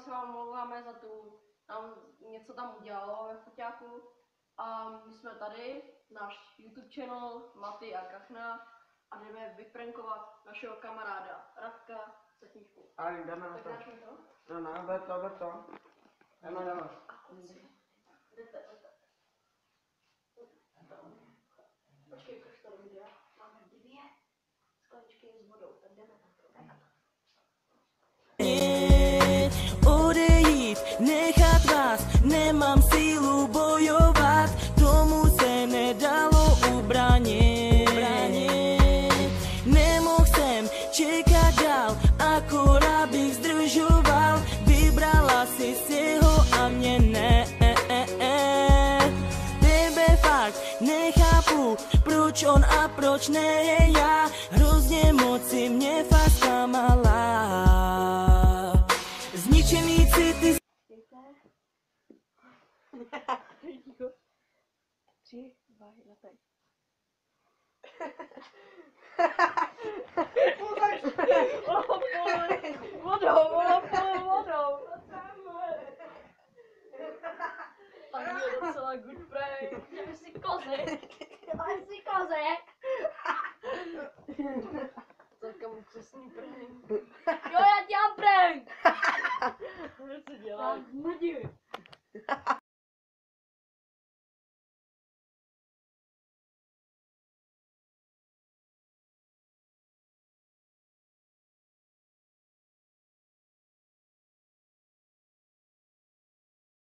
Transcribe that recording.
se vám omlouváme za tu, nám něco tam udělalo ve foťáku. A my jsme tady, náš YouTube channel Maty a Kachna a jdeme vyprankovat našeho kamaráda Radka se knížkou. A jdeme na Tak to. dáš mi to? No, jdeme to. Jdeme. A kluci. Jdete. Počkej, proč to videa? Máme 2 skleničky s vodou, tak jdeme na to. Odejít, nechat vás, nemám sílu bojovat, tomu se nedalo ubránit. Nemohl jsem čekat dál, akorát bych zdržoval, vybrala si si ho a mě ne. Tebe fakt nechápu, proč on a proč ne já, hrozně moc si mě fakt zklamala. Zničený city. 3, 2, 1, teď. Vodou. Tak je docela good prank. Jdeme si kozy. Celkem luxusní prank.